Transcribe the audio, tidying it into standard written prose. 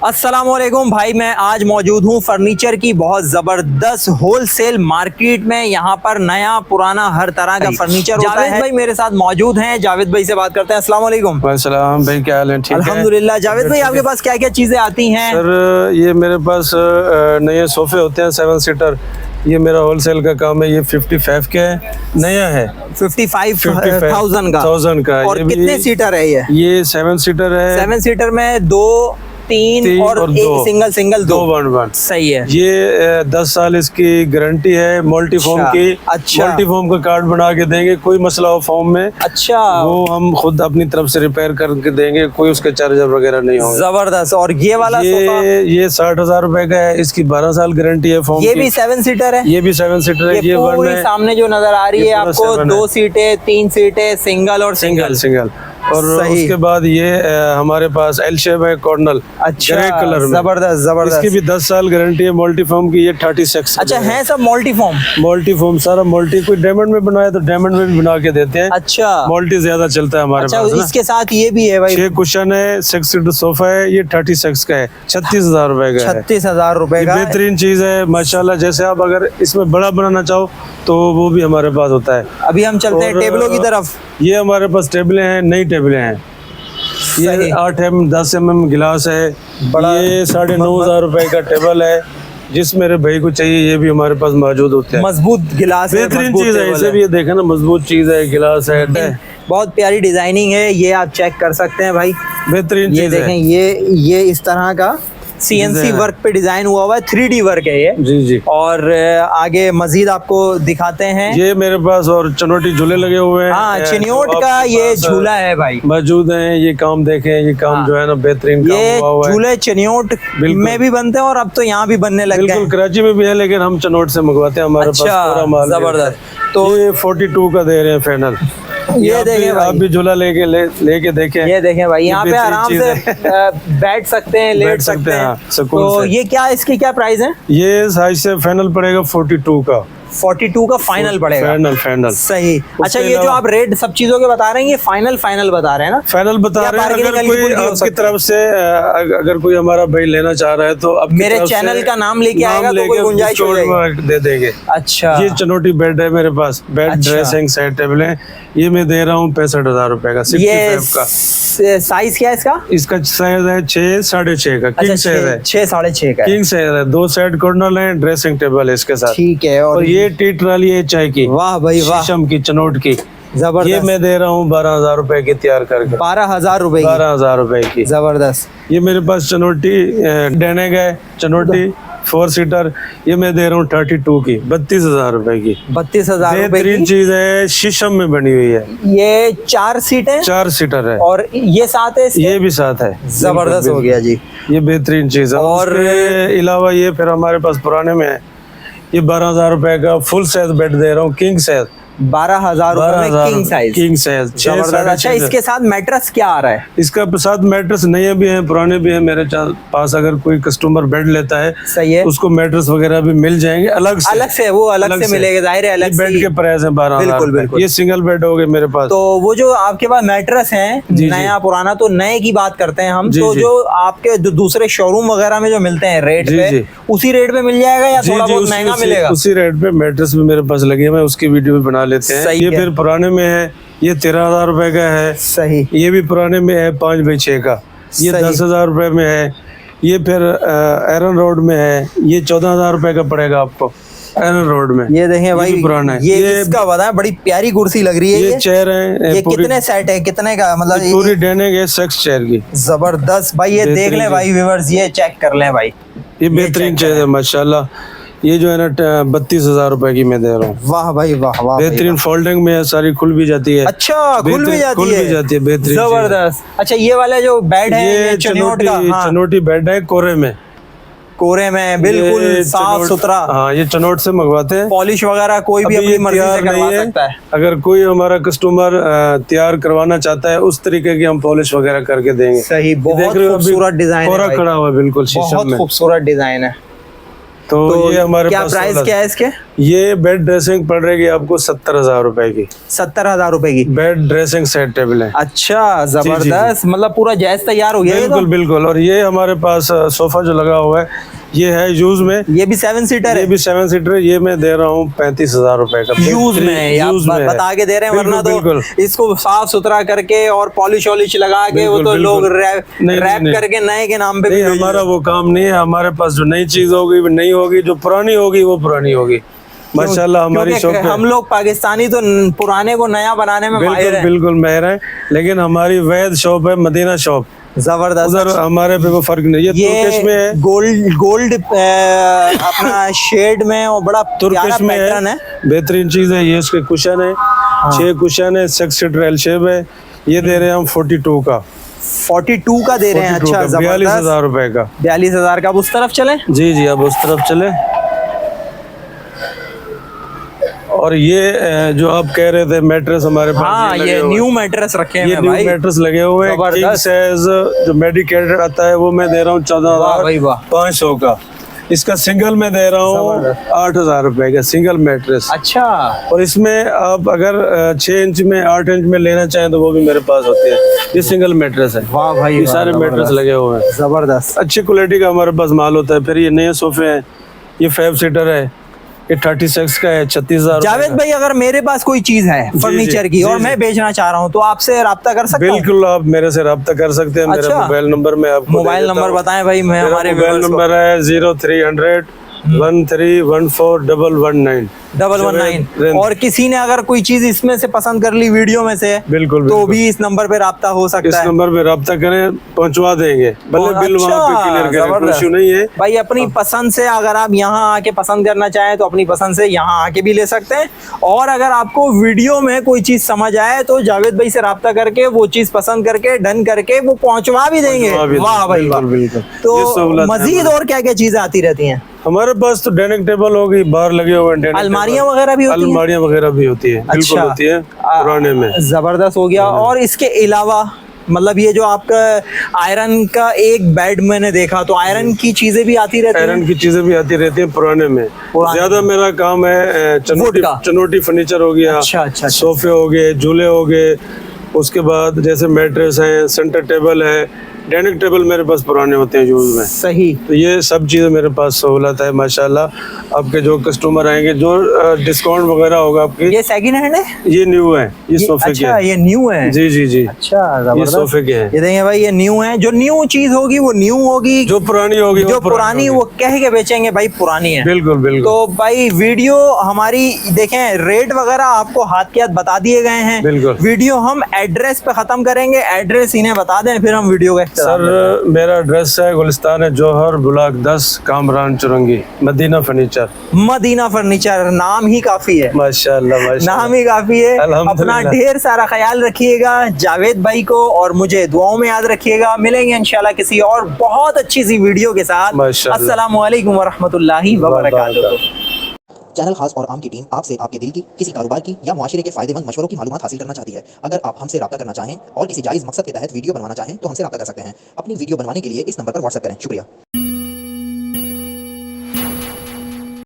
अस्सलामुअलैकुम भाई, मैं आज मौजूद हूँ फर्नीचर की बहुत ज़बरदस्त होलसेल मार्केट में। यहाँ पर नया पुराना हर तरह का फर्नीचर होता है। जावेद भाई मेरे साथ मौजूद हैं, जावेद भाई से बात करते हैं। अस्सलाम वालेकुम। अस्सलाम भाई, क्या हाल है? ठीक है अल्हम्दुलिल्लाह। जावेद भाई आपके पास क्या क्या चीज़ें आती हैं? सर ये मेरे पास नए सोफे होते हैं 7 सीटर। ये मेरा होलसेल का काम है। ये 55 का है, नया है। 55,000 का। और कितने सीटर है ये 7 सीटर है। 7 सीटर में 2, 3 और एक सिंगल 2 1 सही है। ये 10 साल इसकी गारंटी है मल्टी फॉर्म की। अच्छा। मल्टी फॉर्म का कार्ड बना के देंगे, कोई मसला हो फॉर्म में अच्छा, वो हम खुद अपनी तरफ से रिपेयर करके देंगे, कोई उसके चार्जर वगैरह नहीं होगा। जबरदस्त। और ये वाला ये 60,000 रुपए का है। इसकी 12 साल गारंटी है फॉर्म ये की। भी 7 सीटर है। ये भी 7 सीटर है। ये पूरी सामने जो नजर आ रही है आपको 2 सीटें 3 सीटें सिंगल और सिंगल। और उसके बाद ये हमारे पास एल शेप है कॉर्नल। अच्छा, ग्रे कलर में। जबरदस्त। इसकी भी 10 साल गारंटी है मल्टी फॉर्म की। ये 36। अच्छा है सब मल्टी फॉर्म सारा मल्टी। कोई डायमंड में बनाया तो डायमंड में भी बना के देते हैं। अच्छा, मल्टी ज्यादा चलता है हमारे पास। इसके साथ ये भी है भाई। 6 कुशन है, 6 सीटर सोफा है। ये 36 का है, 36,000 रुपए का। 36,000 रुपए का। बेहतरीन चीज है माशाल्लाह। जैसे आप अगर इसमें बड़ा बनाना चाहो तो वो भी हमारे पास होता है। अभी हम चलते हैं टेबलों की तरफ। ये हमारे पास टेबलें हैं, नई टेबलें हैं। ये 8 mm 10 mm गिलास है। ये 9,500 रुपए का टेबल है। जिस मेरे भाई को चाहिए ये भी हमारे पास मौजूद होते हैं। मजबूत गिलास है, बेहतरीन चीज है। इसे भी ये देखें ना, मजबूत चीज है, गिलास है। बहुत प्यारी डिजाइनिंग है, ये आप चेक कर सकते हैं भाई। बेहतरीन ये देखें, ये इस तरह का CNC वर्क पे डिजाइन हुआ है। 3D वर्क है ये। जी। और आगे मजीद आपको दिखाते हैं। ये मेरे पास और चनोटी झूले लगे हुए हैं। हाँ, चिन्योट का ये झूला है भाई, मौजूद है। ये काम देखें, ये काम जो है ना बेहतरीन काम हुआ हुआ है। झूले चिन्योट में भी बनते हैं और अब तो यहाँ भी बनने लग गए। बिल्कुल, कराची में भी है लेकिन हम चनोट से मंगवाते हैं। हमारे पास पूरा माल। जबरदस्त। तो ये 42 का दे रहे हैं फाइनल। ये देखें भाई, आप भी झूला लेके देखें। ये देखें भाई, यहाँ पे आराम से बैठ सकते हैं, लेट सकते हैं। तो ये क्या, इसकी क्या प्राइस है? ये साइज से फाइनल पड़ेगा 42 का। 42 का फाइनल पड़ेगा। फाइनल सही। अच्छा, ये जो आप रेट सब चीजों के बता रहे हैं, ये फाइनल बता रहे हैं ना? फाइनल बता रहे हैं। अगर कोई आपकी तरफ से अगर कोई हमारा भाई लेना चाह रहा है तो अब मेरे चैनल का नाम लेके आएगा तो कोई गुंजाइश हो जाएगी, दे देंगे। अच्छा, ये चनोटी बेड है मेरे पास। बेड, ड्रेसिंग सेट, टेबल है। ये मैं दे रहा हूँ 65,000 रुपए का। 65 का। साइज क्या है इसका? इसका साइज है 6 साढ़े 6 का। किंग साइज है। 6 साढ़े 6 का किंग साइज है। 2 साइड कॉर्नर है, ड्रेसिंग टेबल है इसके साथ। ठीक है। और ये टी ट्राली है चाय की। वाह भाई वाह, शीशम की, चनोट की। जबरदस्त। ये मैं दे रहा हूँ 12,000 रुपए की तैयार करके। 12,000 रुपए? 12,000 रुपए की। जबरदस्त। ये मेरे पास चनोटी डेनेग है, चनोटी 4 सीटर। ये मैं दे रहा हूँ 32 की, 32,000 रुपए की। 32,000 रुपए की। बेहतरीन चीज है, शीशम में बनी हुई है। ये 4 सीटें? 4 सीटर है। और ये साथ है इसके? ये भी साथ है। जबरदस्त हो गया जी। ये बेहतरीन चीज है। और अलावा ये फिर हमारे पास पुराने में है। ये 12,000 रुपए का फुल साइज बेड दे रहा हूँ, किंग साइज। 12,000 रुपए में किंग साइज। अच्छा, इसके साथ मैट्रेस क्या आ रहा है? इसका साथ मैट्रेस नए भी हैं, पुराने भी हैं मेरे पास। अगर कोई कस्टमर बेड लेता है, सही है, उसको मैट्रेस वगैरह भी मिल जाएंगे अलग से वो अलग से मिलेगा, जाहिर है। अलग बेड के प्राइस है 12,000। बिल्कुल। ये सिंगल बेड हो गए मेरे पास। तो वो जो आपके पास मैट्रेस है नया पुराना, तो नए की बात करते हैं हम। तो जो आपके दूसरे शोरूम वगैरह में जो मिलते हैं रेट पे, उसी रेट पे मिल जाएगा या थोड़ा बहुत महंगा मिलेगा? उसी रेट पे मैट्रेस भी मेरे पास लगे हुए, उसकी वीडियो भी बना लेते हैं। ये फिर पुराने में है, ये 13,000 रुपए का है। सही। ये भी पुराने में है 5x6 का। ये 10,000 रुपए में है। ये फिर एरन रोड में है। ये 14,000 रुपए का पड़ेगा आपको एरन रोड में। ये देखें भाई, पुराना है। ये इसका बताया, बड़ी प्यारी कुर्सी लग रही है। ये चेयर है। ये कितने सेट है, कितने का मतलब? पूरी डेनिंग है, सेक्स चेयर की। जबरदस्त भाई। ये देख लें भाई व्यूअर्स, ये चेक कर लें भाई। ये बेहतरीन चेयर है माशाल्लाह। ये जो है ना 32,000 रुपए की मैं दे रहा हूँ। वाह भाई वाह वाह। बेहतरीन फोल्डिंग में है, सारी खुल भी जाती है। अच्छा, खुल भी जाती है। बेहतरीन, जबरदस्त। अच्छा, ये वाला जो बेड है, ये चनोटी बेड है, कोरे में बिल्कुल साफ सुथरा। हाँ, ये चनोट से मंगवाते हैं। पॉलिश वगैरह कोई भी अपनी मर्जी से करवा सकता है। अगर कोई हमारा कस्टमर तैयार करवाना चाहता है, उस तरीके की हम पॉलिश वगैरह करके देंगे। सही, बहुत खूबसूरत डिजाइन है। खड़ा हुआ बिल्कुल शीशम में, बहुत खूबसूरत डिजाइन है। तो ये हमारे क्या पास प्राइस क्या है इसके? ये बेड ड्रेसिंग पड़ रहेगी आपको 70,000 रुपए की। 70,000 रुपए की बेड ड्रेसिंग सेट टेबल है। अच्छा, जबरदस्त। मतलब पूरा जैज तैयार हो गया ये तो? बिल्कुल बिल्कुल। और ये हमारे पास सोफा जो लगा हुआ है ये है यूज में। ये भी 7 सीटर है? ये भी 7 सीटर है। ये मैं दे रहा हूँ 35,000 रुपए का। यूज में? यूज में बता के दे रहे हैं, वरना तो इसको साफ सुथरा करके और पॉलिश वॉलिश लगा के वो तो लोग रैप करके नए के नाम पे भी। हमारा वो काम नहीं है। हमारे पास जो नई चीज होगी वो नई होगी, जो पुरानी होगी वो पुरानी होगी। माशाल्लाह हमारी शॉप पे हम लोग पाकिस्तानी तो पुराने को नया बनाने में माहिर हैं। बिल्कुल माहिर है, लेकिन हमारी वैद शॉप है, मदीना शॉप। जबरदस्त। उधर हमारे पे वो फर्क नहीं। ये तुर्किश में है, गोल्ड अपना शेड में, और बड़ा तुर्किश में है। बेहतरीन चीज है। ये इसके कुशन है, 6 कुशन है, 6 सीटर एल शेप है। ये दे रहे हैं हम 42 का। 42 का दे रहे हैं? अच्छा, 42,000 रुपए का। 42,000 का। अब उस तरफ चले? जी जी, अब उस तरफ चले। और ये जो आप कह रहे थे मैट्रेस हमारे पास, हाँ, ये न्यू मैट्रेस रखे हैं। ये न्यू मैट्रेस लगे हुए हैं। किंग साइज जो मेडिकेटेड आता है वो मैं दे रहा हूँ 14,500 का। इसका सिंगल में दे रहा हूँ 8,000 रुपए का सिंगल मैट्रेस। अच्छा। और इसमें आप अगर 6 इंच में 8 इंच में लेना चाहें तो वो भी मेरे पास होते हैं। ये सिंगल मैट्रेस है। वाह भाई, ये सारे मैट्रेस लगे हुए हैं। जबरदस्त। अच्छी क्वालिटी का हमारे पास माल होता है। फिर ये नए सोफे हैं, ये 5 सीटर है, ये 36 का है, 36,000। जावेद भाई, अगर मेरे पास कोई चीज है फर्नीचर की और मैं बेचना चाह रहा हूँ तो आपसे राब्ता कर सकता हूँ? बिल्कुल, आप मेरे से राब्ता कर सकते हैं। मेरा मोबाइल नंबर मैं आपको मोबाइल नंबर बताएं भाई। मैं हमारे मोबाइल नंबर है 0300 1314 119। और किसी ने अगर कोई चीज इसमें से पसंद कर ली वीडियो में से, बिल्कुल तो भी इस नंबर पे राब्ता हो सकता है। इस नंबर पे राब्ता करें, पहुंचवा देंगे। भले बिल वहाँ पे क्लियर करें, कोई इशू नहीं है भाई। अपनी पसंद से अगर आप यहाँ आके पसंद करना चाहें तो अपनी पसंद से यहाँ आके भी ले सकते हैं। और अगर आपको वीडियो में कोई चीज समझ आए तो जावेद भाई से राब्ता करके वो चीज पसंद करके डन करके वो पहुंचवा भी देंगे। वाह भाई वाह। तो मजीद और क्या क्या चीजें आती रहती हैं हमारे पास? तो डाइनिंग टेबल होगी, बाहर लगे हुए हैं, अलमारियां वगैरह भी होती हैं? अलमारियां वगैरह भी होती है। बिल्कुल होती है, पुराने में। जबरदस्त हो गया। और इसके अलावा मतलब ये जो आपका आयरन का एक बेड मैंने देखा, तो आयरन की चीजें भी आती रहती हैं? आयरन की चीजें भी आती रहती हैं पुराने में। ज्यादा मेरा काम है चनोटी फर्नीचर हो गया। अच्छा। सोफे हो गए, झूले हो गए, उसके बाद जैसे मैट्रेस है, सेंटर टेबल है, डाइनिंग टेबल मेरे पास पुराने होते हैं यूज में। सही। तो ये सब चीजें मेरे पास सहूलत है माशाल्लाह। आपके जो कस्टमर आएंगे, जो डिस्काउंट वगैरह होगा आपकी। ये सेकंड हैंड है? ये न्यू है, ये सोफे के। अच्छा, ये न्यू है? जी जी जी। अच्छा, ये सोफे के हैं। ये देखें भाई, ये न्यू है। जो न्यू चीज होगी वो न्यू होगी, जो पुरानी होगी जो पुरानी वो कह के बेचेंगे भाई पुरानी है। बिल्कुल बिल्कुल। तो भाई वीडियो हमारी देखें, रेट वगैरह आपको हाथ के हाथ बता दिए गए हैं। बिल्कुल। वीडियो हम एड्रेस पे खत्म करेंगे। एड्रेस इन्हें बता दें, फिर हम वीडियो का सर मेरा एड्रेस है Gulistan Jauhar, block 10, Kamran Chowrangi, Madina furniture. Madina furniture, नाम ही काफी है। माशाल्लाह नाम ही काफी है। अपना ढेर सारा ख्याल रखिएगा, जावेद भाई को और मुझे दुआओं में याद रखिएगा। मिलेंगे इंशाल्लाह किसी और बहुत अच्छी सी वीडियो के साथ। अस्सलाम वालेकुम वरहमतुल्लाहि वबरकातुहू। चैनल खास और आम की टीम आपसे आपके दिल की, किसी कारोबार की या मुआशरे के फायदेमंद मशवरों की मालूमात हासिल करना चाहती है। अगर आप हमसे राब्ता करना चाहें और किसी जायज़ मकसद के तहत वीडियो बनवाना चाहें तो हमसे राब्ता कर सकते हैं। अपनी वीडियो बनवाने के लिए इस नंबर पर व्हाट्सएप करें। शुक्रिया।